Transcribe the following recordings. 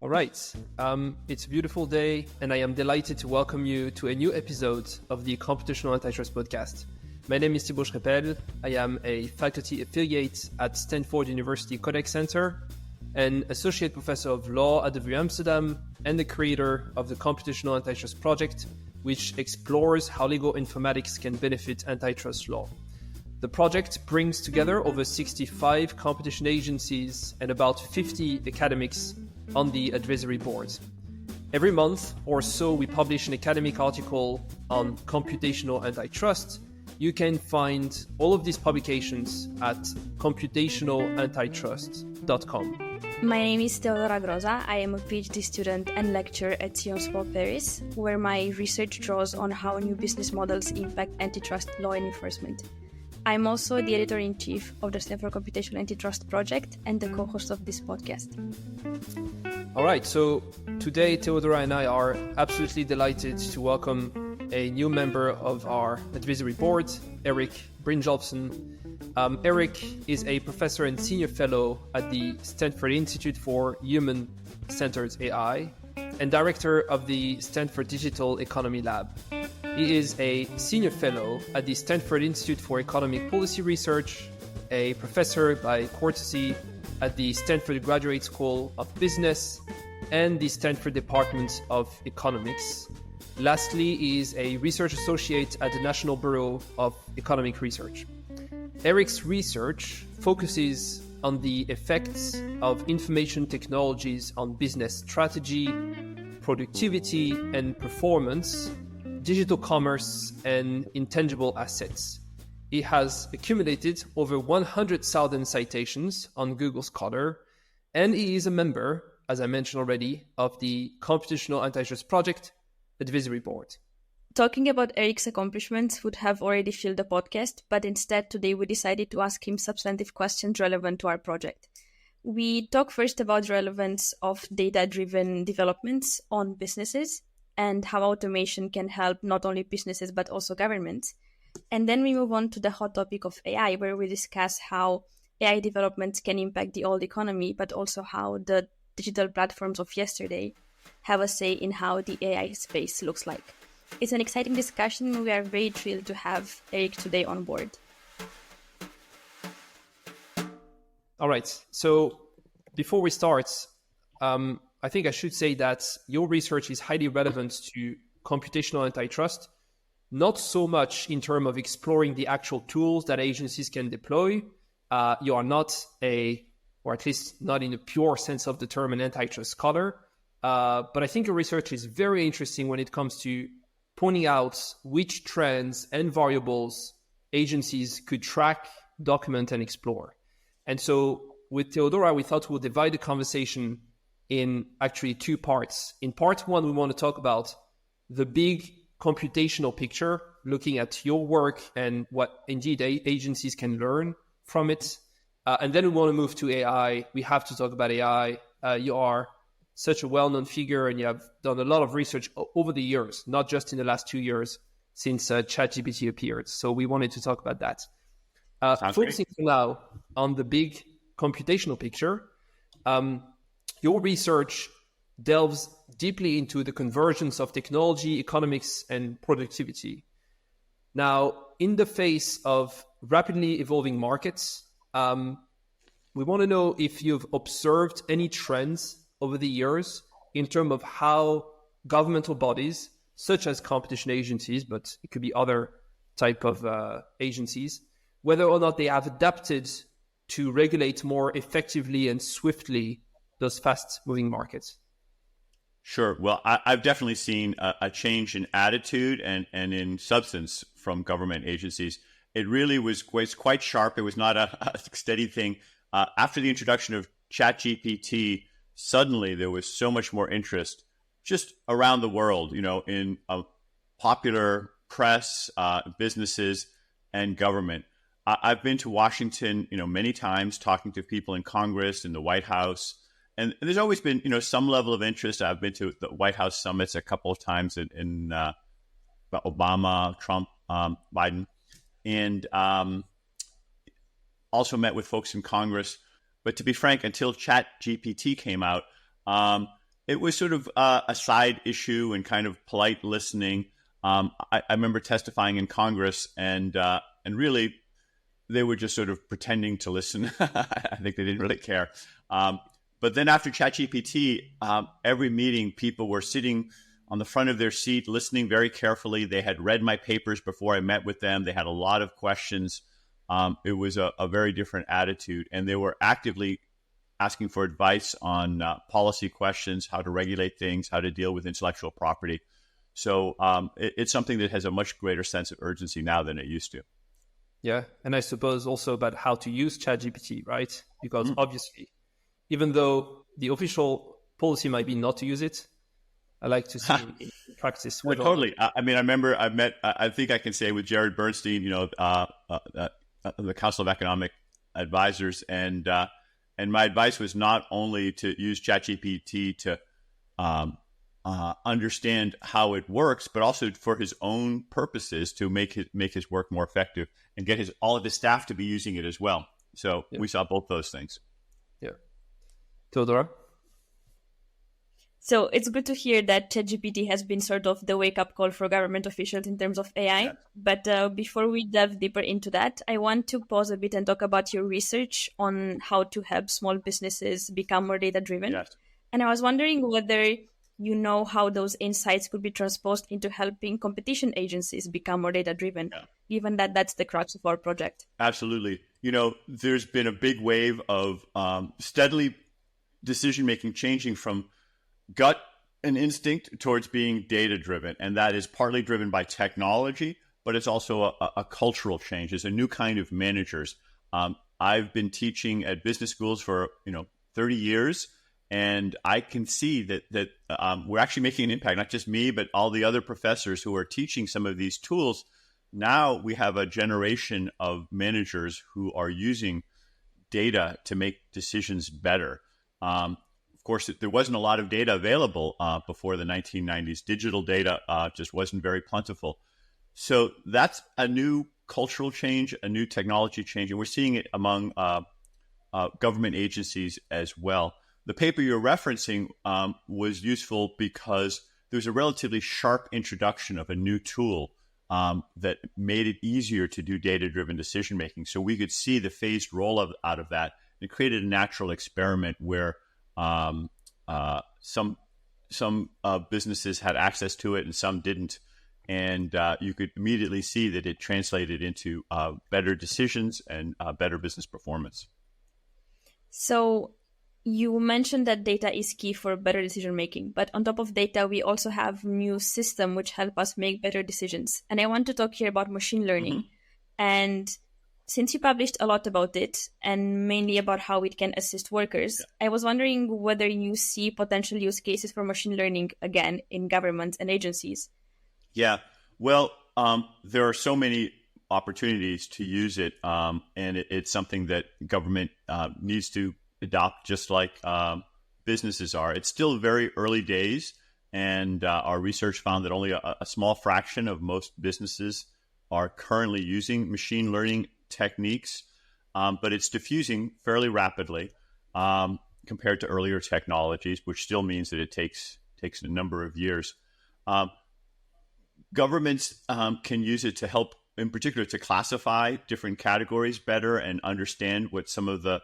All right. It's a beautiful day, and I am delighted to welcome you to a new episode of the Computational Antitrust Podcast. My name is Thibaut Schrepel. I am a faculty affiliate at Stanford University Codex Center, an associate professor of law at the VU Amsterdam, and the creator of the Computational Antitrust Project, which explores how legal informatics can benefit antitrust law. The project brings together over 65 competition agencies and about 50 academics on the advisory board. Every month or so, we publish an academic article on computational antitrust. You can find all of these publications at computationalantitrust.com. My name is Teodora Groza. I am a PhD student and lecturer at Sciences Po Paris, where my research draws on how new business models impact antitrust law and enforcement. I'm also the editor-in-chief of the Stanford Computational Antitrust Project and the co-host of this podcast. All right, so today Teodora and I are absolutely delighted to welcome a new member of our advisory board, Erik Brynjolfsson. Erik is a professor and senior fellow at the Stanford Institute for Human-Centered AI and director of the Stanford Digital Economy Lab. He is a senior fellow at the Stanford Institute for Economic Policy Research, a professor by courtesy at the Stanford Graduate School of Business and the Stanford Department of Economics. Lastly, he is a research associate at the National Bureau of Economic Research. Erik's research focuses on the effects of information technologies on business strategy, productivity and performance, digital commerce, and intangible assets. He has accumulated over 100,000 citations on Google Scholar, and he is a member, as I mentioned already, of the Computational Antitrust Project Advisory Board. Talking about Erik's accomplishments would have already filled the podcast, but instead today we decided to ask him substantive questions relevant to our project. We talk first about the relevance of data-driven developments on businesses and how automation can help not only businesses but also governments. And then we move on to the hot topic of AI, where we discuss how AI developments can impact the old economy, but also how the digital platforms of yesterday have a say in how the AI space looks like. It's an exciting discussion. We are very thrilled to have Erik today on board. All right. So before we start, I think I should say that your research is highly relevant to computational antitrust, not so much in terms of exploring the actual tools that agencies can deploy. You are not or at least not in the pure sense of the term, an antitrust scholar. But I think your research is very interesting when it comes to pointing out which trends and variables agencies could track, document, and explore. And so with Teodora, we thought we'll divide the conversation in actually two parts. In part one, we want to talk about the big computational picture, looking at your work and what indeed agencies can learn from it. And then we want to move to AI. We have to talk about AI. You are such a well-known figure, and you have done a lot of research over the years, not just in the last 2 years since ChatGPT appeared. So we wanted to talk about that. Focusing for now on the big computational picture, your research delves deeply into the convergence of technology, economics, and productivity. Now, in the face of rapidly evolving markets, we want to know if you've observed any trends over the years in terms of how governmental bodies, such as competition agencies, but it could be other type of agencies, whether or not they have adapted to regulate more effectively and swiftly those fast-moving markets. Sure. Well, I've definitely seen a change in attitude and in substance from government agencies. It really was quite sharp. It was not a steady thing. After the introduction of ChatGPT, suddenly there was so much more interest just around the world, in popular press, businesses, and government. I've been to Washington, many times, talking to people in Congress, in the White House, and there's always been, some level of interest. I've been to the White House summits a couple of times in Obama, Trump, Biden, and also met with folks in Congress. But to be frank, until ChatGPT came out, it was sort of a side issue and kind of polite listening. I remember testifying in Congress, and really, they were just sort of pretending to listen. I think they didn't really care. But then after ChatGPT, every meeting, people were sitting on the front of their seat, listening very carefully. They had read my papers before I met with them. They had a lot of questions. It was a very different attitude, and they were actively asking for advice on policy questions, how to regulate things, how to deal with intellectual property. So it's something that has a much greater sense of urgency now than it used to. Yeah, and I suppose also about how to use ChatGPT, right? Because obviously, even though the official policy might be not to use it, I like to see in practice. Well, totally. I mean, I remember I met, I think I can say with Jared Bernstein, the Council of Economic Advisors, and my advice was not only to use ChatGPT to understand how it works, but also for his own purposes to make his work more effective and get all of his staff to be using it as well. So we saw both those things. Yeah. Theodora? So it's good to hear that ChatGPT has been sort of the wake-up call for government officials in terms of AI. Yes. But before we delve deeper into that, I want to pause a bit and talk about your research on how to help small businesses become more data-driven. Yes. And I was wondering whether you know how those insights could be transposed into helping competition agencies become more data-driven, given that that's the crux of our project. Absolutely. There's been a big wave of steadily decision-making changing from gut and instinct towards being data-driven. And that is partly driven by technology, but it's also a cultural change. It's a new kind of managers. I've been teaching at business schools for 30 years, and I can see that we're actually making an impact, not just me, but all the other professors who are teaching some of these tools. Now we have a generation of managers who are using data to make decisions better. Of course, there wasn't a lot of data available before the 1990s. Digital data just wasn't very plentiful. So that's a new cultural change, a new technology change, and we're seeing it among government agencies as well. The paper you're referencing was useful because there was a relatively sharp introduction of a new tool that made it easier to do data-driven decision-making. So we could see the phased rollout out of that. It created a natural experiment where some businesses had access to it and some didn't. And you could immediately see that it translated into better decisions and better business performance. So you mentioned that data is key for better decision making, but on top of data, we also have new systems which help us make better decisions. And I want to talk here about machine learning. And since you published a lot about it and mainly about how it can assist workers, I was wondering whether you see potential use cases for machine learning again in governments and agencies. Yeah, well, there are so many opportunities to use it, and it's something that government needs to adopt just like businesses are. It's still very early days, and our research found that only a small fraction of most businesses are currently using machine learning techniques, but it's diffusing fairly rapidly compared to earlier technologies, which still means that it takes a number of years. Governments can use it to help, in particular, to classify different categories better and understand what some of the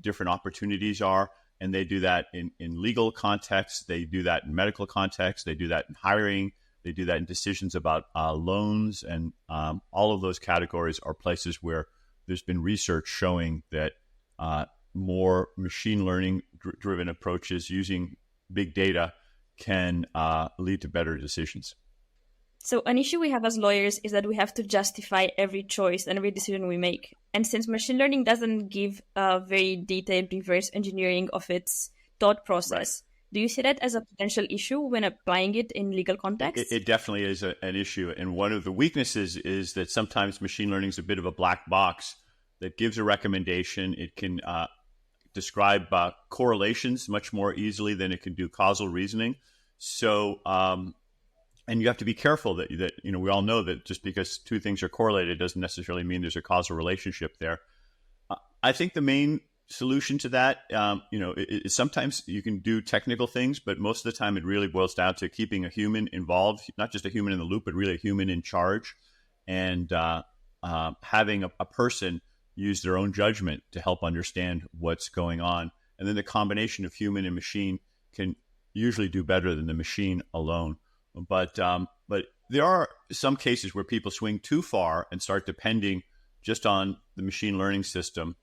different opportunities are. And they do that in legal contexts. They do that in medical contexts. They do that in hiring. They do that in decisions about loans. And all of those categories are places where there's been research showing that more machine learning driven approaches using big data can lead to better decisions. So an issue we have as lawyers is that we have to justify every choice and every decision we make. And since machine learning doesn't give a very detailed reverse engineering of its thought process, do you see that as a potential issue when applying it in legal context? It definitely is an issue. And one of the weaknesses is that sometimes machine learning is a bit of a black box that gives a recommendation. It can describe correlations much more easily than it can do causal reasoning. So, and you have to be careful that we all know that just because two things are correlated doesn't necessarily mean there's a causal relationship there. I think the main solution to that. Sometimes you can do technical things, but most of the time it really boils down to keeping a human involved, not just a human in the loop, but really a human in charge, and having a person use their own judgment to help understand what's going on. And then the combination of human and machine can usually do better than the machine alone. But there are some cases where people swing too far and start depending just on the machine learning system.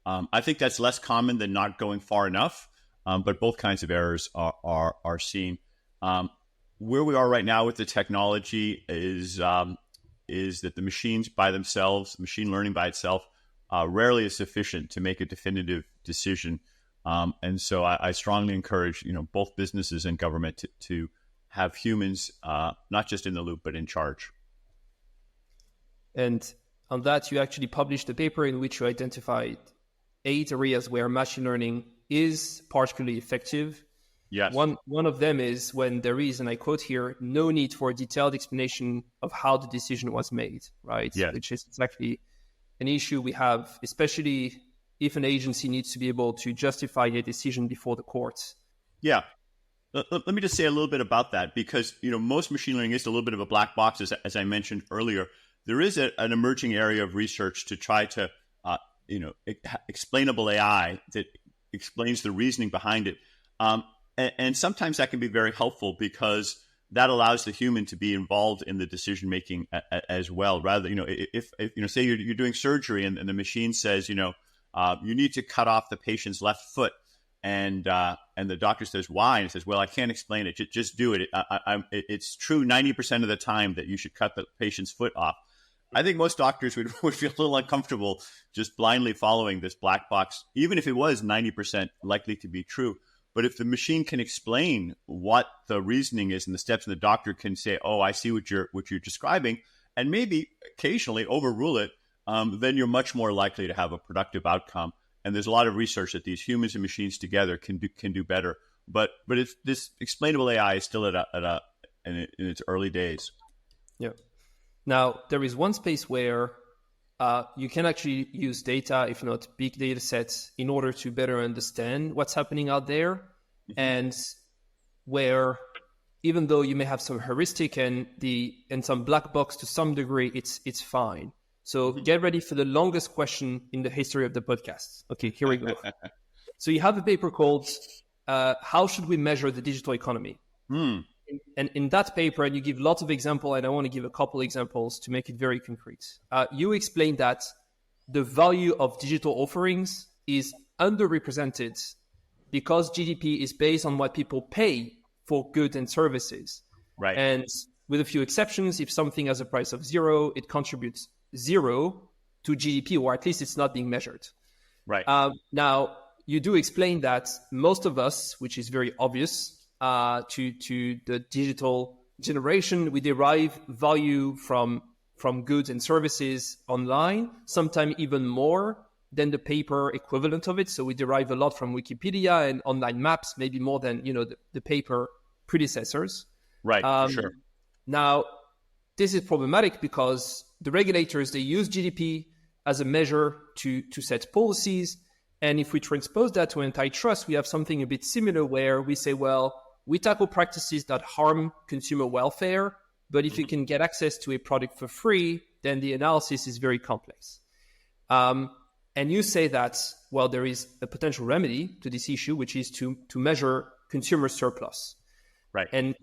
I think that's less common than not going far enough, but both kinds of errors are seen. Where we are right now with the technology is that the machines by themselves, machine learning by itself, rarely is sufficient to make a definitive decision. And so I strongly encourage, both businesses and government to have humans not just in the loop, but in charge. And on that, you actually published a paper in which you identified 8 areas where machine learning is particularly effective. Yes. One of them is when there is, and I quote here, no need for a detailed explanation of how the decision was made, right? Yes. Which is exactly an issue we have, especially if an agency needs to be able to justify a decision before the courts. Yeah. Let me just say a little bit about that, because most machine learning is a little bit of a black box, as I mentioned earlier. There is an emerging area of research to try to, explainable AI that explains the reasoning behind it. And sometimes that can be very helpful because that allows the human to be involved in the decision making as well. Rather, if say you're doing surgery and the machine says, you need to cut off the patient's left foot, and the doctor says why, and it says, well, I can't explain it. Just do it. It's true 90% of the time that you should cut the patient's foot off. I think most doctors would feel a little uncomfortable just blindly following this black box, even if it was 90% likely to be true. But if the machine can explain what the reasoning is and the steps, and the doctor can say, oh, I see what you're describing, and maybe occasionally overrule it, then you're much more likely to have a productive outcome. And there's a lot of research that these humans and machines together can do better. But it's, this explainable AI is still in its early days. Yeah. Now, there is one space where you can actually use data, if not big data sets, in order to better understand what's happening out there. Mm-hmm. And where, even though you may have some heuristic and some black box to some degree, it's fine. So get ready for the longest question in the history of the podcast. Okay, here we go. So you have a paper called How Should We Measure the Digital Economy? And in that paper, and you give lots of examples, and I want to give a couple examples to make it very concrete. You explain that the value of digital offerings is underrepresented because GDP is based on what people pay for goods and services. Right. And with a few exceptions, if something has a price of 0, it contributes 0 to GDP, or at least it's not being measured. Right. Now, you do explain that most of us, which is very obvious, to the digital generation, we derive value from goods and services online, sometimes even more than the paper equivalent of it. So we derive a lot from Wikipedia and online maps, maybe more than the paper predecessors. Right, sure. Now, this is problematic because the regulators, they use GDP as a measure to set policies. And if we transpose that to antitrust, we have something a bit similar where we say, well, we tackle practices that harm consumer welfare, but if you can get access to a product for free, then the analysis is very complex. And you say that, well, there is a potential remedy to this issue, which is to measure consumer surplus. Right. And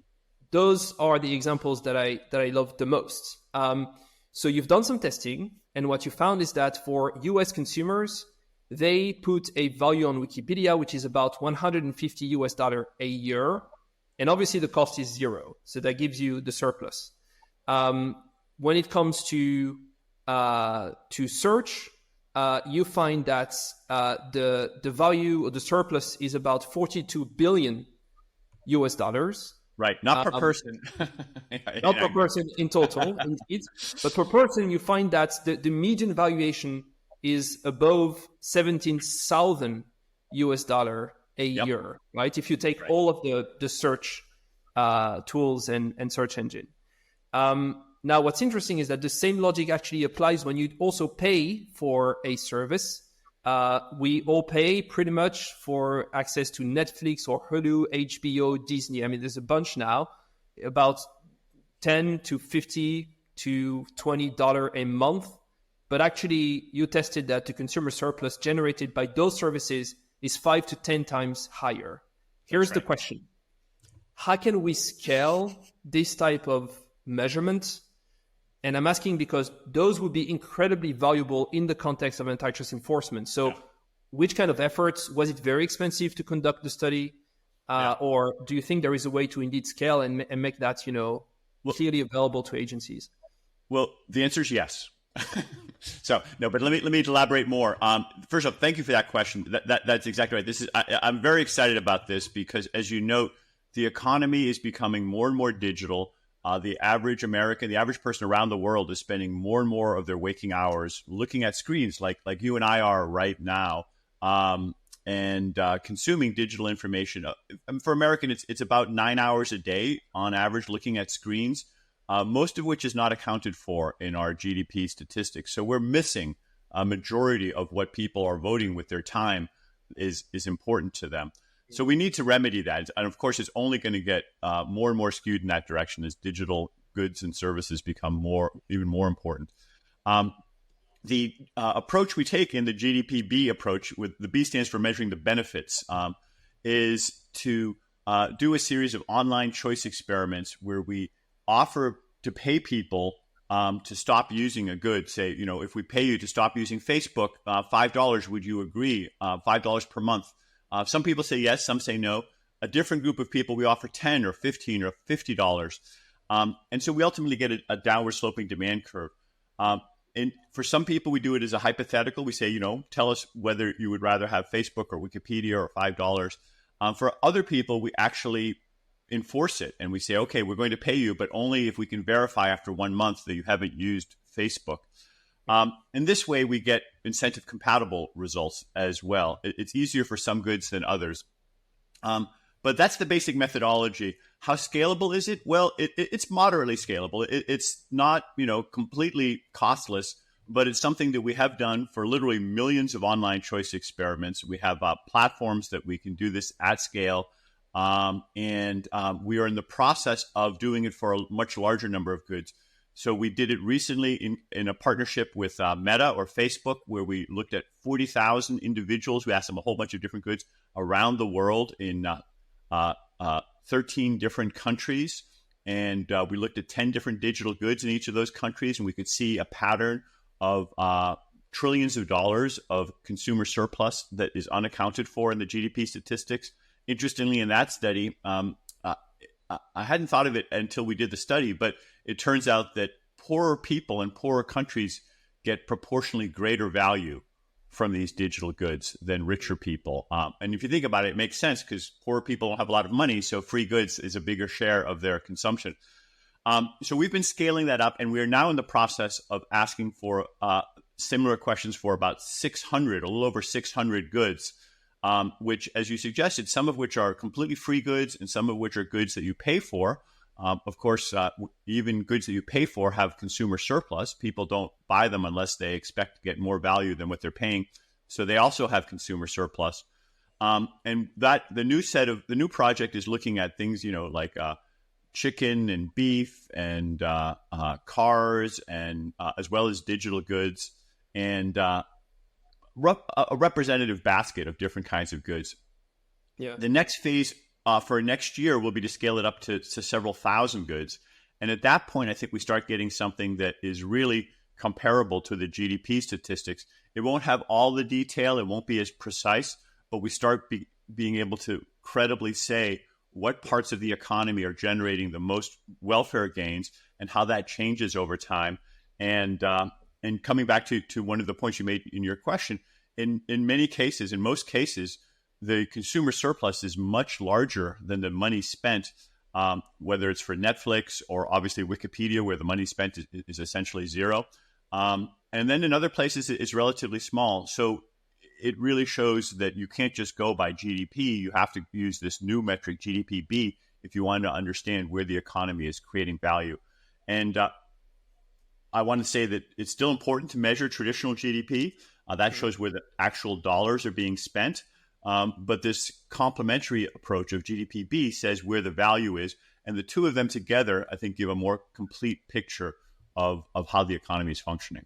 those are the examples that I love the most. So you've done some testing, and what you found is that for US consumers, they put a value on Wikipedia, which is about $150 a year. And obviously the cost is 0. So that gives you the surplus. When it comes to search, you find that the value of the surplus is about $42 billion. Right, not per person. Not per person in total, indeed. But per person, you find that the median valuation is above $17,000 a year, right? If you take all of the search tools and search engine. Now, what's interesting is that the same logic actually applies when you also pay for a service. we all pay pretty much for access to Netflix or Hulu, HBO, Disney. I mean, there's a bunch now, about $10 to $50 to $20 a month. But actually, you tested that the consumer surplus generated by those services is 5 to 10 times higher. Here's the question. How can we scale this type of measurement? And I'm asking because those would be incredibly valuable in the context of antitrust enforcement. So which kind of efforts? Was it very expensive to conduct the study? Or do you think there is a way to indeed scale and make that, clearly available to agencies? Well, the answer is yes. So no, but let me elaborate more. First off, thank you for that question. That's exactly right. I'm very excited about this because, as you note, the economy is becoming more and more digital. The average American, the average person around the world is spending more and more of their waking hours looking at screens like you and I are right now, and consuming digital information. For American, it's about 9 hours a day on average looking at screens, most of which is not accounted for in our GDP statistics. So we're missing a majority of what people are voting with their time is important to them. So we need to remedy that. And of course, it's only going to get more and more skewed in that direction as digital goods and services become even more important. The approach we take in the GDP-B approach, with the B stands for measuring the benefits, is to do a series of online choice experiments where we offer to pay people to stop using a good. Say, if we pay you to stop using Facebook, $5, would you agree? $5 per month. Some people say yes, some say no. A different group of people, we offer $10 or $15 or $50. And so we ultimately get a downward sloping demand curve. And for some people, we do it as a hypothetical. We say, tell us whether you would rather have Facebook or Wikipedia or $5. For other people, we actually enforce it. And we say, okay, we're going to pay you, but only if we can verify after 1 month that you haven't used Facebook. In this way, we get incentive compatible results as well. It's easier for some goods than others. But that's the basic methodology. How scalable is it? Well, it's moderately scalable. It's not, completely costless, but it's something that we have done for literally millions of online choice experiments. We have platforms that we can do this at scale. And we are in the process of doing it for a much larger number of goods. So we did it recently in a partnership with Meta or Facebook, where we looked at 40,000 individuals. We asked them a whole bunch of different goods around the world in 13 different countries. And we looked at 10 different digital goods in each of those countries. And we could see a pattern of trillions of dollars of consumer surplus that is unaccounted for in the GDP statistics. Interestingly, in that study, I hadn't thought of it until we did the study, but it turns out that poorer people in poorer countries get proportionally greater value from these digital goods than richer people. And if you think about it, it makes sense because poorer people don't have a lot of money, so free goods is a bigger share of their consumption. So we've been scaling that up, and we are now in the process of asking for similar questions for about 600, a little over 600 goods. Which, as you suggested, some of which are completely free goods and some of which are goods that you pay for. Of course, even goods that you pay for have consumer surplus. People don't buy them unless they expect to get more value than what they're paying. So they also have consumer surplus. And that the new project is looking at things, like chicken and beef and cars and as well as digital goods and a representative basket of different kinds of goods. Yeah. The next phase for next year will be to scale it up to several thousand goods. And at that point, I think we start getting something that is really comparable to the GDP statistics. It won't have all the detail. It won't be as precise, but we start being able to credibly say what parts of the economy are generating the most welfare gains and how that changes over time. And coming back to one of the points you made in your question, in most cases, the consumer surplus is much larger than the money spent, whether it's for Netflix or obviously Wikipedia, where the money spent is essentially zero. And then in other places, it's relatively small. So it really shows that you can't just go by GDP. You have to use this new metric, GDP-B, if you want to understand where the economy is creating value. And I want to say that it's still important to measure traditional GDP, That shows where the actual dollars are being spent. But this complementary approach of GDPB says where the value is. And the two of them together, I think, give a more complete picture of how the economy is functioning.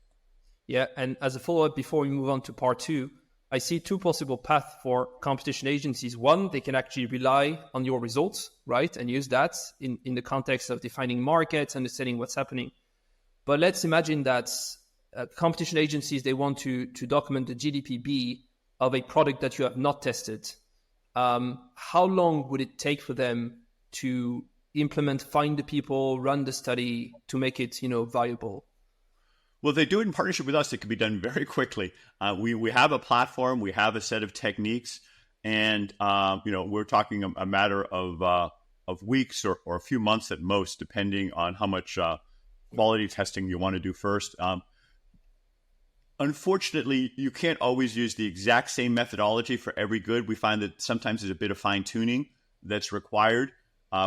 Yeah, and as a follow-up, before we move on to part two, I see two possible paths for competition agencies. One, they can actually rely on your results, right? And use that in the context of defining markets, understanding what's happening. But let's imagine that competition agencies, they want to document the GDPB of a product that you have not tested. How long would it take for them to implement, find the people, run the study to make it, viable? Well, they do it in partnership with us. It can be done very quickly. We have a platform, we have a set of techniques, and we're talking a matter of weeks or a few months at most, depending on how much quality testing you want to do first. Unfortunately, you can't always use the exact same methodology for every good. We find that sometimes there's a bit of fine tuning that's required.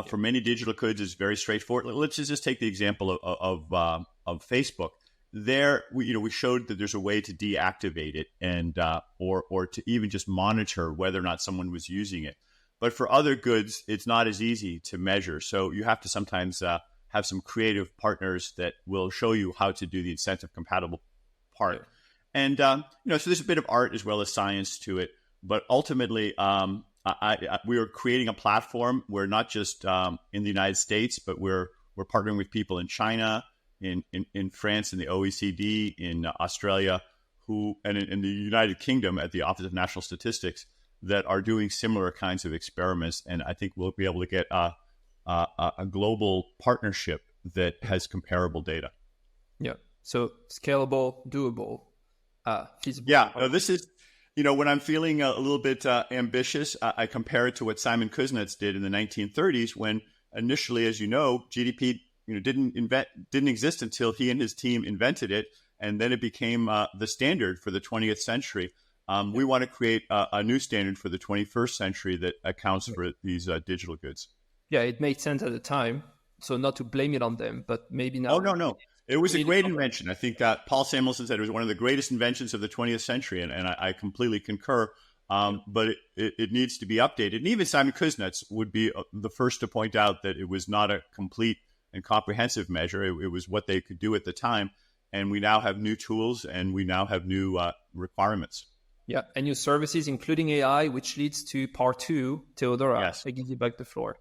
For many digital goods, it's very straightforward. Let's just take the example of Facebook. There, we showed that there's a way to deactivate it and or to even just monitor whether or not someone was using it. But for other goods, it's not as easy to measure. So you have to sometimes have some creative partners that will show you how to do the incentive compatible part. Yeah. And so there's a bit of art as well as science to it. But ultimately, we are creating a platform where not just in the United States, but we're partnering with people in China, in France, in the OECD, in Australia, and in the United Kingdom at the Office of National Statistics that are doing similar kinds of experiments. And I think we'll be able to get a global partnership that has comparable data. Yeah. So scalable, doable, feasible. Yeah. No, this is, when I'm feeling a little bit ambitious, I compare it to what Simon Kuznets did in the 1930s when initially, as you know, GDP didn't exist until he and his team invented it, and then it became the standard for the 20th century. We want to create a new standard for the 21st century that accounts for these digital goods. Yeah, it made sense at the time, so not to blame it on them, but maybe now. Oh, no. It was a great invention. I think Paul Samuelson said it was one of the greatest inventions of the 20th century, and I completely concur. But it needs to be updated. And even Simon Kuznets would be the first to point out that it was not a complete and comprehensive measure. It was what they could do at the time. And we now have new tools and we now have new requirements. Yeah, and new services, including AI, which leads to part two. Theodora, yes. I give you back the floor.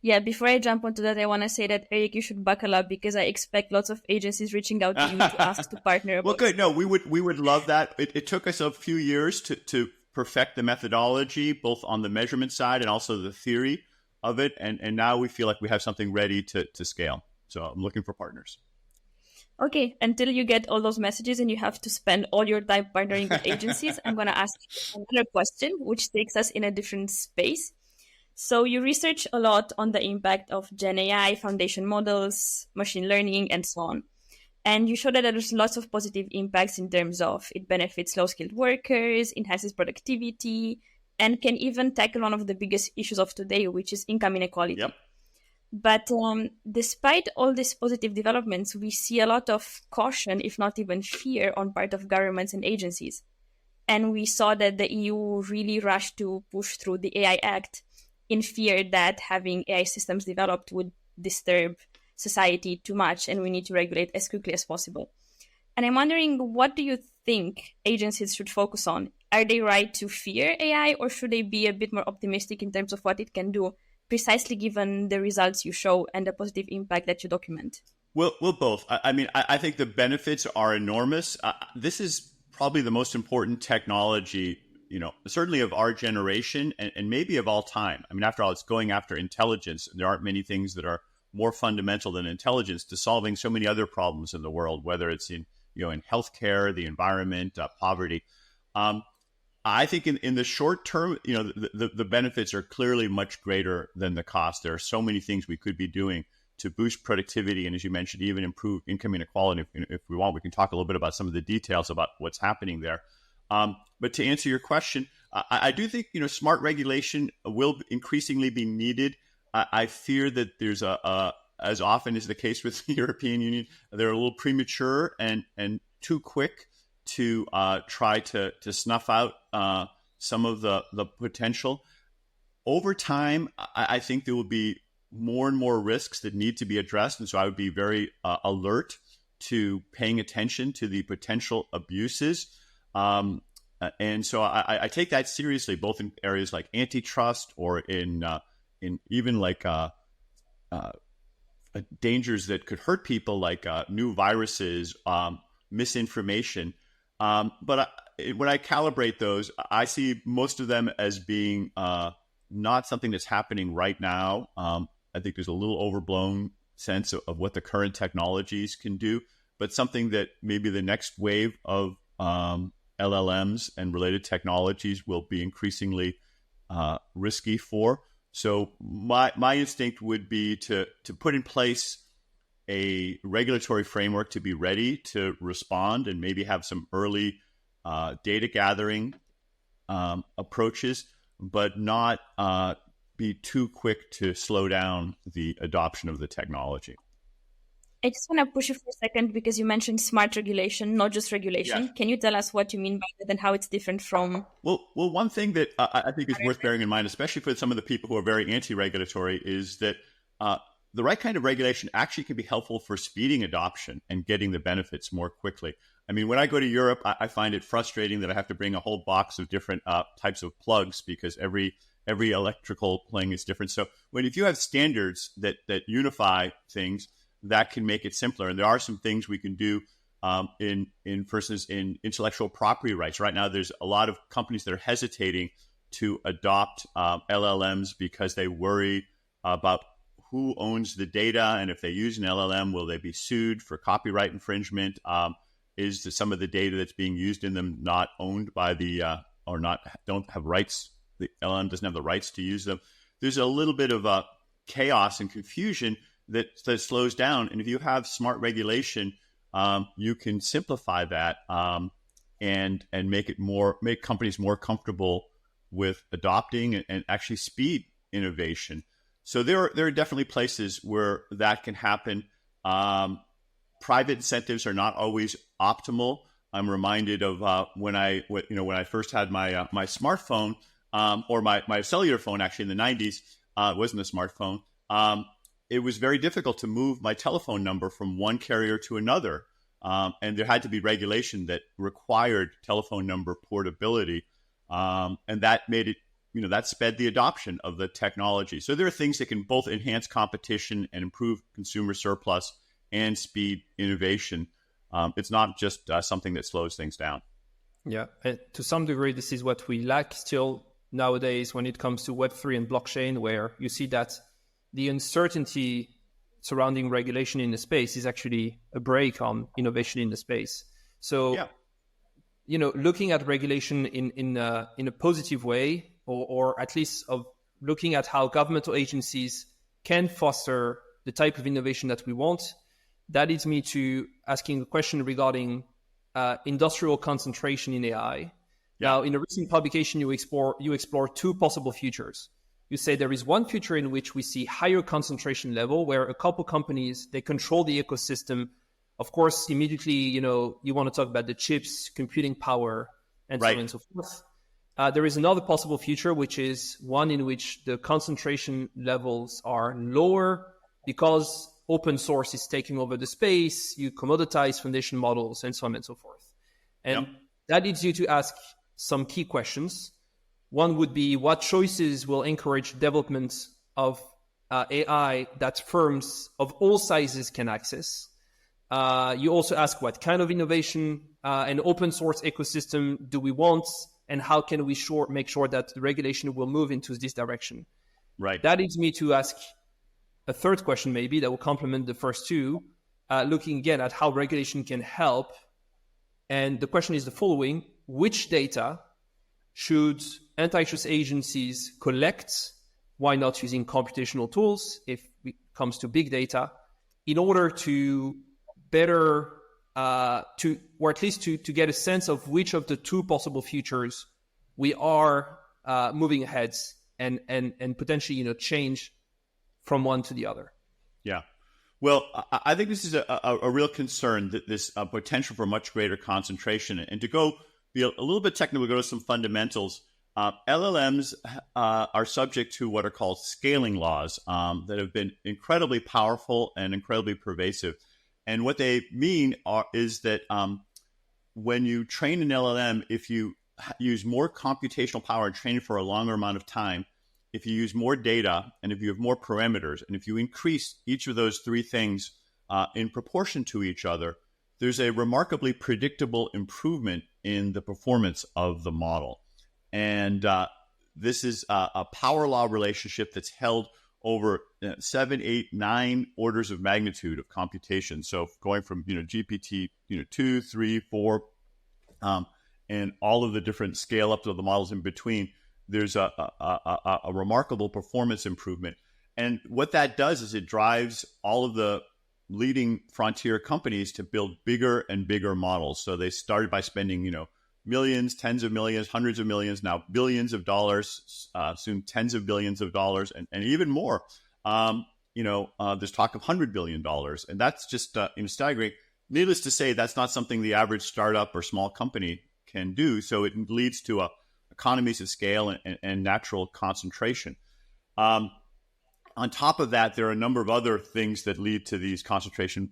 Yeah, before I jump onto that, I want to say that, Erik, you should buckle up because I expect lots of agencies reaching out to you to ask to partner. Well, good. No, we would love that. It took us a few years to perfect the methodology, both on the measurement side and also the theory of it. And now we feel like we have something ready to scale. So I'm looking for partners. Okay, until you get all those messages and you have to spend all your time partnering with agencies, I'm going to ask another question, which takes us in a different space. So you research a lot on the impact of Gen AI, foundation models, machine learning, and so on. And you show that there's lots of positive impacts in terms of it benefits low-skilled workers, enhances productivity, and can even tackle one of the biggest issues of today, which is income inequality. Yep. But despite all these positive developments, we see a lot of caution, if not even fear, on part of governments and agencies. And we saw that the EU really rushed to push through the AI Act in fear that having AI systems developed would disturb society too much and we need to regulate as quickly as possible. And I'm wondering, what do you think agencies should focus on? Are they right to fear AI, or should they be a bit more optimistic in terms of what it can do, precisely given the results you show and the positive impact that you document? Well, both. I think the benefits are enormous. This is probably the most important technology, certainly of our generation and maybe of all time. I mean, after all, it's going after intelligence. There aren't many things that are more fundamental than intelligence to solving so many other problems in the world, whether it's in healthcare, the environment, poverty. I think in the short term, the benefits are clearly much greater than the cost. There are so many things we could be doing to boost productivity and, as you mentioned, even improve income inequality. If we want, we can talk a little bit about some of the details about what's happening there. But to answer your question, I do think smart regulation will increasingly be needed. I fear that there's as often is the case with the European Union, they're a little premature and too quick to try to snuff out some of the potential. Over time, I think there will be more and more risks that need to be addressed. And so I would be very alert to paying attention to the potential abuses. And so I take that seriously, both in areas like antitrust or in even like dangers that could hurt people, like new viruses, misinformation. But when I calibrate those, I see most of them as being not something that's happening right now. I think there's a little overblown sense of what the current technologies can do, but something that maybe the next wave of LLMs and related technologies will be increasingly risky for. So my instinct would be to put in place a regulatory framework to be ready to respond and maybe have some early data gathering approaches, but not be too quick to slow down the adoption of the technology. I just want to push you for a second because you mentioned smart regulation, not just regulation. Yeah. Can you tell us what you mean by that and how it's different from? Well, one thing that I think is worth bearing in mind, especially for some of the people who are very anti-regulatory, is that the right kind of regulation actually can be helpful for speeding adoption and getting the benefits more quickly. I mean, when I go to Europe, I find it frustrating that I have to bring a whole box of different types of plugs because every electrical plug is different. So if you have standards that unify things, that can make it simpler. And there are some things we can do for instance, in intellectual property rights. Right now, there's a lot of companies that are hesitating to adopt LLMs because they worry about who owns the data, and if they use an LLM, will they be sued for copyright infringement? Is some of the data that's being used in them not owned by don't have rights? The LLM doesn't have the rights to use them. There's a little bit of chaos and confusion that slows down. And if you have smart regulation, you can simplify that and make companies more comfortable with adopting and actually speed innovation. So there are definitely places where that can happen. Private incentives are not always optimal. I'm reminded of when I first had my smartphone or my cellular phone. Actually, in the 90s, it wasn't a smartphone. It was very difficult to move my telephone number from one carrier to another. And there had to be regulation that required telephone number portability. And that made it, that sped the adoption of the technology. So there are things that can both enhance competition and improve consumer surplus and speed innovation. It's not just something that slows things down. Yeah, and to some degree, this is what we lack still nowadays when it comes to Web3 and blockchain, where you see that the uncertainty surrounding regulation in the space is actually a brake on innovation in the space. So, looking at regulation in a positive way, or at least of looking at how governmental agencies can foster the type of innovation that we want, that leads me to asking a question regarding industrial concentration in AI. Yeah. Now, in a recent publication, you explore two possible futures. You say there is one future in which we see higher concentration level, where a couple companies, they control the ecosystem. Of course, immediately, you want to talk about the chips, computing power, and so on and so forth. There is another possible future, which is one in which the concentration levels are lower because open source is taking over the space, you commoditize foundation models, and so on and so forth. And that leads you to ask some key questions. One would be, what choices will encourage development of AI that firms of all sizes can access? You also ask, what kind of innovation and open source ecosystem do we want? And how can we make sure that the regulation will move into this direction? Right. That leads me to ask a third question, maybe, that will complement the first two, looking again at how regulation can help. And the question is the following: which data should antitrust agencies collect? Why not using computational tools if it comes to big data, in order to better, or at least to get a sense of which of the two possible futures we are moving ahead and potentially change from one to the other? Yeah. Well, I think this is a real concern, that this potential for much greater concentration. And to go be a little bit technical, go to some fundamentals. LLMs are subject to what are called scaling laws that have been incredibly powerful and incredibly pervasive. And what they mean is that when you train an LLM, if you use more computational power and train it for a longer amount of time, if you use more data, and if you have more parameters, and if you increase each of those three things in proportion to each other, there's a remarkably predictable improvement in the performance of the model. And this is a power law relationship that's held over 7, 8, 9 orders of magnitude of computation. So going from GPT 2, 3, 4, and all of the different scale ups of the models in between, there's a remarkable performance improvement. And what that does is it drives all of the leading frontier companies to build bigger and bigger models. So they started by spending, millions, tens of millions, hundreds of millions, now billions of dollars, soon tens of billions of dollars, and even more. There's talk of $100 billion, and that's just staggering. Needless to say, that's not something the average startup or small company can do. So it leads to economies of scale and natural concentration. On top of that, there are a number of other things that lead to these concentration,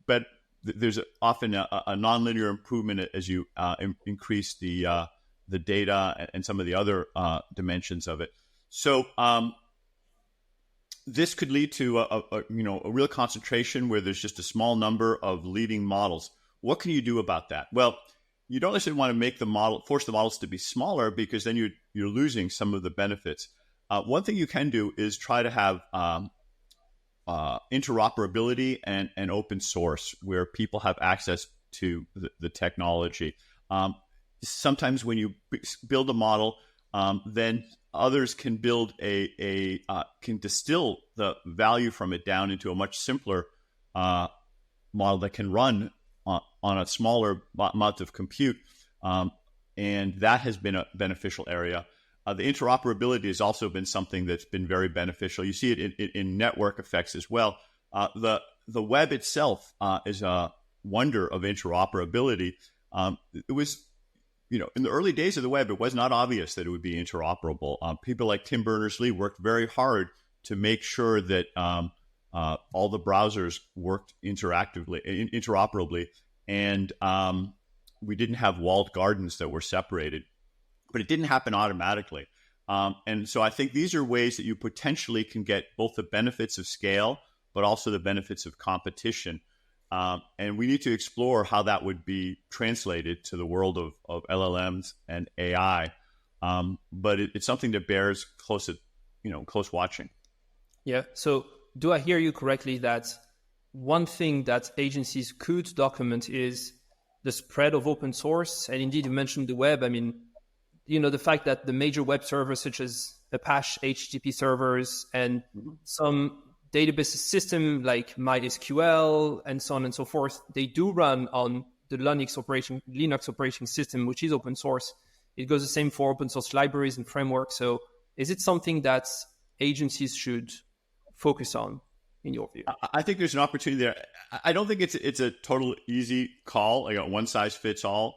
but there's often a nonlinear improvement as you increase the data and some of the other dimensions of it. So this could lead to a real concentration where there's just a small number of leading models. What can you do about that? Well, you don't necessarily want to force the models to be smaller, because then you're losing some of the benefits. One thing you can do is try to have interoperability and open source, where people have access to the technology. Sometimes when you build a model, then others can can distill the value from it down into a much simpler model that can run on a smaller amount of compute, and that has been a beneficial area. The interoperability has also been something that's been very beneficial. You see it in network effects as well. The web itself is a wonder of interoperability. It was, in the early days of the web, it was not obvious that it would be interoperable. People like Tim Berners-Lee worked very hard to make sure that all the browsers worked interoperably, and we didn't have walled gardens that were separated. But it didn't happen automatically. And so I think these are ways that you potentially can get both the benefits of scale, but also the benefits of competition. And we need to explore how that would be translated to the world of LLMs and AI. But it's something that bears close watching. Yeah. So do I hear you correctly that one thing that agencies could document is the spread of open source? And indeed, you mentioned the web. I mean, the fact that the major web servers such as Apache HTTP servers and some database system like MySQL and so on and so forth, they do run on the Linux operating system, which is open source. It goes the same for open source libraries and frameworks. So is it something that agencies should focus on, in your view? I think there's an opportunity there. I don't think it's a total easy call, like a one size fits all.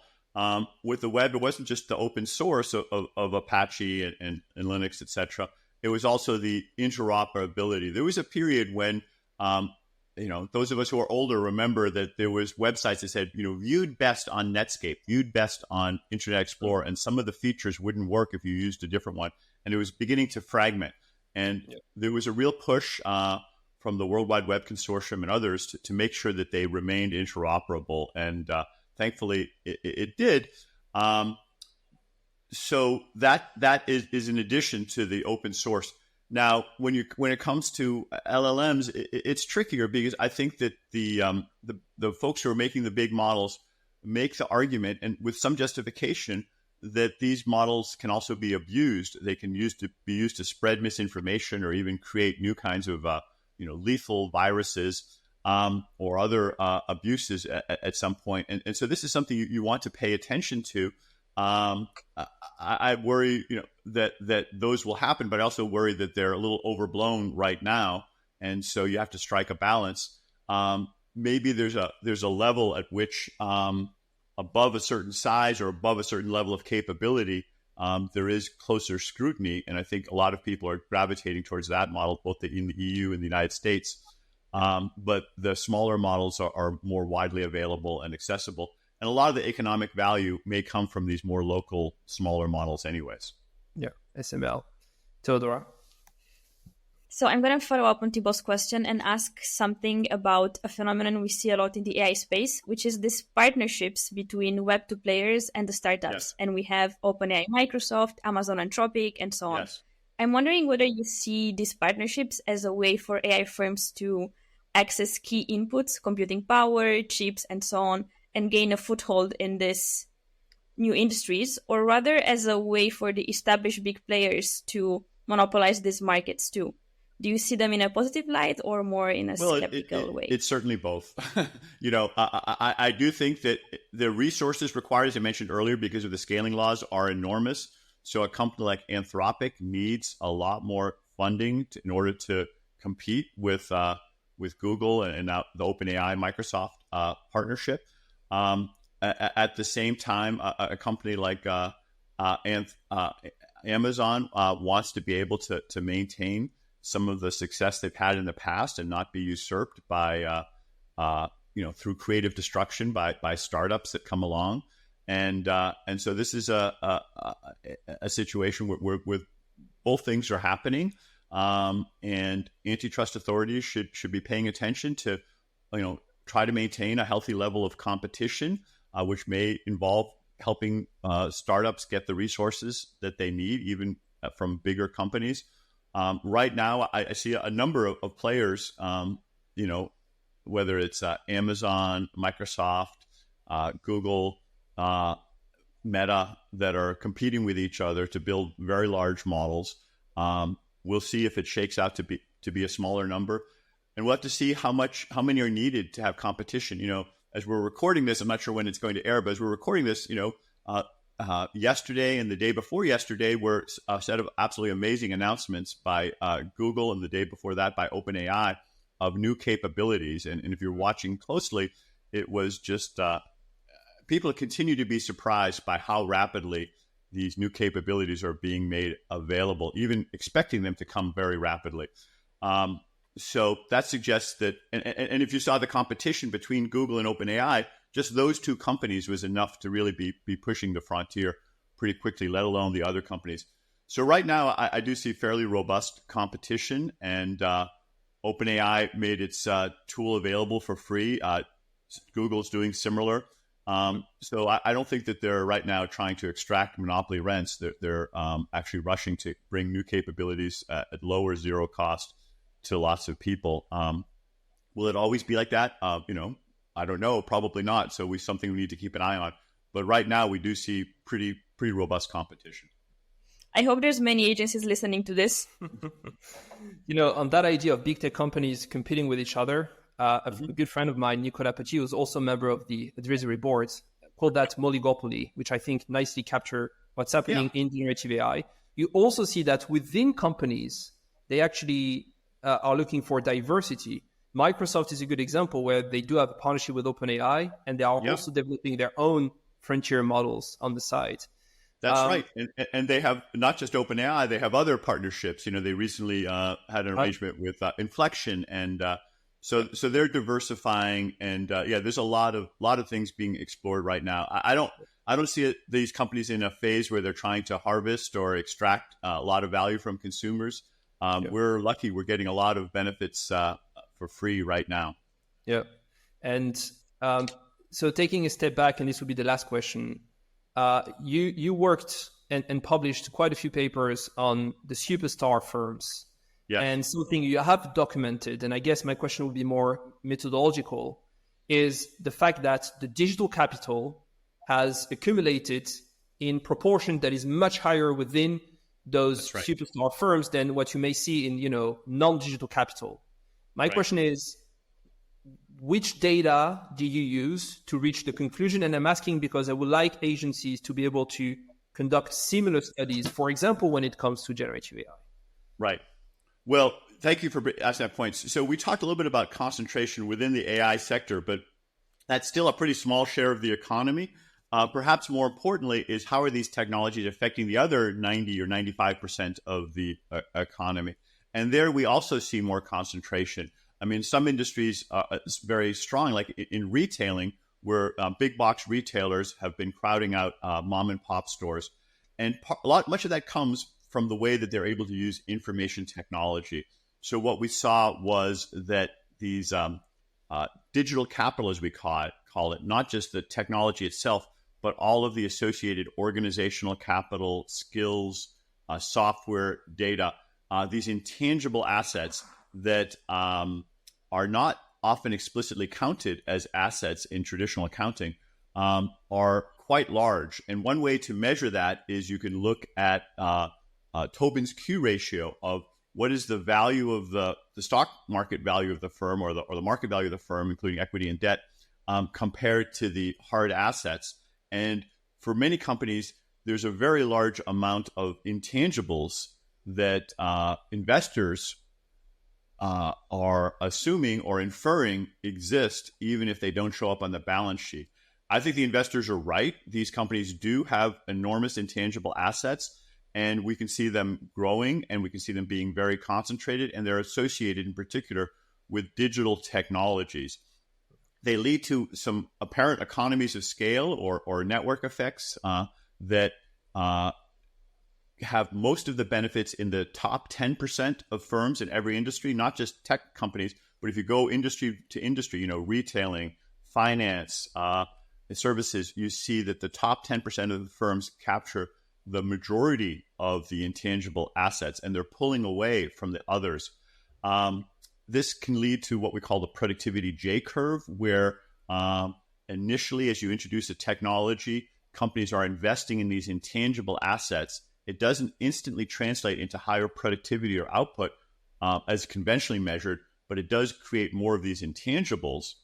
With the web, it wasn't just the open source of Apache and Linux, et cetera. It was also the interoperability. There was a period when, those of us who are older remember that there was websites that said, viewed best on Netscape, viewed best on Internet Explorer, and some of the features wouldn't work if you used a different one. And it was beginning to fragment. And there was a real push from the World Wide Web Consortium and others to make sure that they remained interoperable. And thankfully, it did. So that is in addition to the open source. Now, when it comes to LLMs, it's trickier, because I think that the folks who are making the big models make the argument, and with some justification, that these models can also be abused. They can be used to spread misinformation or even create new kinds of lethal viruses. Or other abuses at some point. And so this is something you want to pay attention to. I worry, that those will happen, but I also worry that they're a little overblown right now. and so you have to strike a balance. Maybe there's a level at which above a certain size or above a certain level of capability, there is closer scrutiny, and I think a lot of people are gravitating towards that model, both in the EU and the United States. But the smaller models are more widely available and accessible. And a lot of the economic value may come from these more local, smaller models anyways. Yeah, SML. Theodora? So I'm going to follow up on Thibault's question and ask something about a phenomenon we see a lot in the AI space, which is these partnerships between Web2 players and the startups. Yes. And we have OpenAI, Microsoft, Amazon Anthropic, and so on. Yes. I'm wondering whether you see these partnerships as a way for AI firms to access key inputs, computing power, chips, and so on, and gain a foothold in these new industries, or rather as a way for the established big players to monopolize these markets too. Do you see them in a positive light or more in a skeptical way? It's certainly both. I do think that the resources required, as I mentioned earlier, because of the scaling laws, are enormous. So a company like Anthropic needs a lot more funding in order to compete with Google and now the OpenAI Microsoft partnership. At the same time, a company like Amazon wants to be able to maintain some of the success they've had in the past and not be usurped by, through creative destruction by startups that come along. And so this is a situation where both things are happening. And antitrust authorities should be paying attention to, try to maintain a healthy level of competition, which may involve helping startups get the resources that they need, even from bigger companies. Right now, I see a number of players, whether it's Amazon, Microsoft, Google, Meta, that are competing with each other to build very large models. We'll see if it shakes out to be a smaller number, and we'll have to see how many are needed to have competition. As we're recording this, I'm not sure when it's going to air, but as we're recording this, yesterday and the day before yesterday were a set of absolutely amazing announcements by Google, and the day before that by OpenAI, of new capabilities. And if you're watching closely, it was just people continue to be surprised by how rapidly these new capabilities are being made available, even expecting them to come very rapidly. So that suggests that, and if you saw the competition between Google and OpenAI, just those two companies was enough to really be pushing the frontier pretty quickly, let alone the other companies. So right now, I do see fairly robust competition, and OpenAI made its tool available for free. Google's doing similar. So I don't think that they're right now trying to extract monopoly rents. They're actually rushing to bring new capabilities at low or zero cost to lots of people. Will it always be like that? I don't know. Probably not. So something we need to keep an eye on. But right now, we do see pretty robust competition. I hope there's many agencies listening to this. On that idea of big tech companies competing with each other, a good friend of mine, Nicolas Petit, who's also a member of the advisory boards, called that Moligopoly, which I think nicely capture what's happening in generative AI. You also see that within companies, they actually are looking for diversity. Microsoft is a good example where they do have a partnership with OpenAI, and they are also developing their own frontier models on the side. That's right. And they have not just OpenAI, they have other partnerships. They recently had an arrangement with Inflection, and so they're diversifying. And there's a lot of things being explored right now. I don't see these companies in a phase where they're trying to harvest or extract a lot of value from consumers. We're lucky; we're getting a lot of benefits for free right now. Yeah, and so taking a step back, and this will be the last question. You worked and published quite a few papers on the superstar firms. Yes. And something you have documented, and I guess my question would be more methodological, is the fact that the digital capital has accumulated in proportion that is much higher within those superstar firms than what you may see in, non-digital capital. My question is, which data do you use to reach the conclusion? And I'm asking because I would like agencies to be able to conduct similar studies, for example, when it comes to generative AI. Right. Well, thank you for asking that point. So we talked a little bit about concentration within the AI sector, but that's still a pretty small share of the economy. Perhaps more importantly is how are these technologies affecting the other 90 or 95% of the economy? And there we also see more concentration. I mean, some industries are very strong, like in retailing, where big box retailers have been crowding out mom and pop stores. And much of that comes from the way that they're able to use information technology. So what we saw was that these digital capital, as we call it, not just the technology itself, but all of the associated organizational capital, skills, software, data, these intangible assets that are not often explicitly counted as assets in traditional accounting, are quite large. And one way to measure that is you can look at Tobin's Q ratio of what is the value of the stock market value of the firm or the market value of the firm, including equity and debt, compared to the hard assets. And for many companies, there's a very large amount of intangibles that investors are assuming or inferring exist, even if they don't show up on the balance sheet. I think the investors are right. These companies do have enormous intangible assets, and we can see them growing, and we can see them being very concentrated, and they're associated in particular with digital technologies. They lead to some apparent economies of scale or network effects that have most of the benefits in the top 10% of firms in every industry, not just tech companies, but if you go industry to industry, retailing, finance, services, you see that the top 10% of the firms capture the majority of the intangible assets, and they're pulling away from the others. This can lead to what we call the productivity J curve, where initially, as you introduce a technology, companies are investing in these intangible assets. It doesn't instantly translate into higher productivity or output as conventionally measured, but it does create more of these intangibles.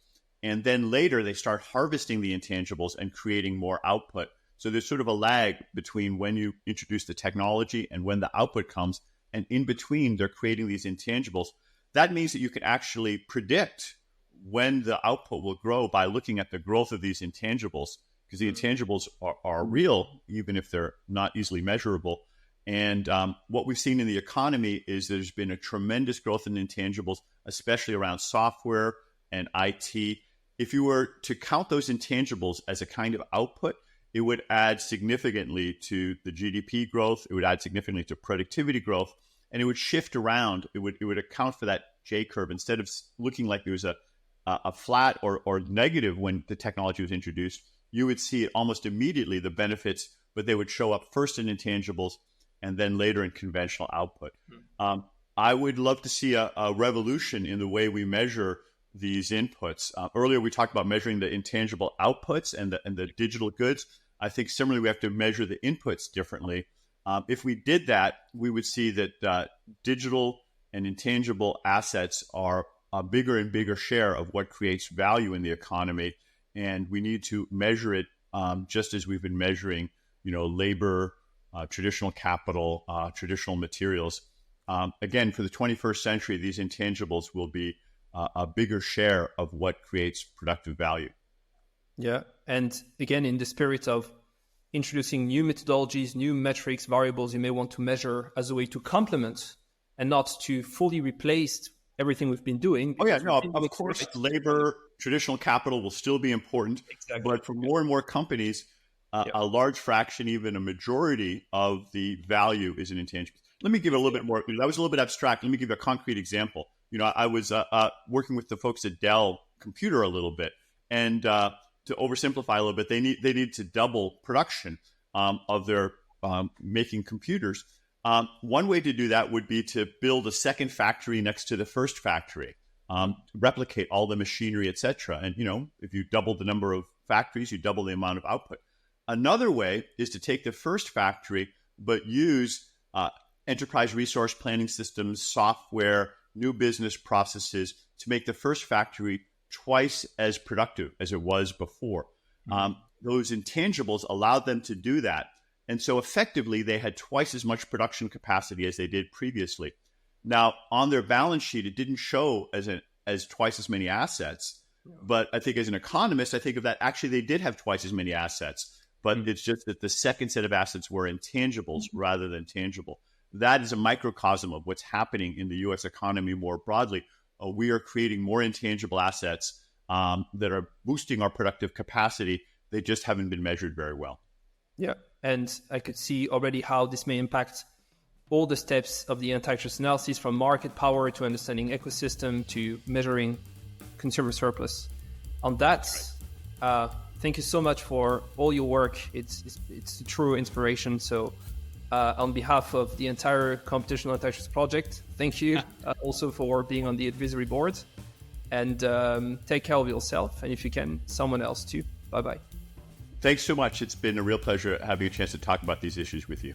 And then later, they start harvesting the intangibles and creating more output. So there's sort of a lag between when you introduce the technology and when the output comes. And in between, they're creating these intangibles. That means that you can actually predict when the output will grow by looking at the growth of these intangibles, because the intangibles are real, even if they're not easily measurable. And what we've seen in the economy is there's been a tremendous growth in intangibles, especially around software and IT. If you were to count those intangibles as a kind of output, it would add significantly to the GDP growth. It would add significantly to productivity growth, and it would shift around. It would account for that J curve. Instead of looking like there was a flat or negative when the technology was introduced, you would see it almost immediately, the benefits, but they would show up first in intangibles and then later in conventional output. I would love to see a revolution in the way we measure these inputs. Earlier, we talked about measuring the intangible outputs and the digital goods. I think similarly, we have to measure the inputs differently. If we did that, we would see that digital and intangible assets are a bigger and bigger share of what creates value in the economy. And we need to measure it just as we've been measuring, labor, traditional capital, traditional materials. Again, for the 21st century, these intangibles will be a bigger share of what creates productive value. Yeah. And again, in the spirit of introducing new methodologies, new metrics, variables you may want to measure as a way to complement and not to fully replace everything we've been doing. Oh, yeah. No, of course, labor, traditional capital will still be important. Exactly. But for more and more companies, a large fraction, even a majority of the value is in intangibles. Let me give a little bit more. That was a little bit abstract. Let me give you a concrete example. I was working with the folks at Dell Computer a little bit, and to oversimplify a little bit, they need to double production of their making computers. One way to do that would be to build a second factory next to the first factory, replicate all the machinery, etc. And if you double the number of factories, you double the amount of output. Another way is to take the first factory, but use enterprise resource planning systems, software, new business processes to make the first factory twice as productive as it was before. Those intangibles allowed them to do that. And so effectively, they had twice as much production capacity as they did previously. Now, on their balance sheet, it didn't show as twice as many assets. But I think as an economist, I think of that, actually, they did have twice as many assets. But it's just that the second set of assets were intangibles rather than tangible. That is a microcosm of what's happening in the U.S. economy more broadly. We are creating more intangible assets that are boosting our productive capacity. They just haven't been measured very well. Yeah, and I could see already how this may impact all the steps of the antitrust analysis, from market power to understanding ecosystem to measuring consumer surplus. On that, thank you so much for all your work. It's a true inspiration. So on behalf of the entire Computational Antitrust Project, thank you also for being on the advisory board. And take care of yourself. And if you can, someone else too. Bye-bye. Thanks so much. It's been a real pleasure having a chance to talk about these issues with you.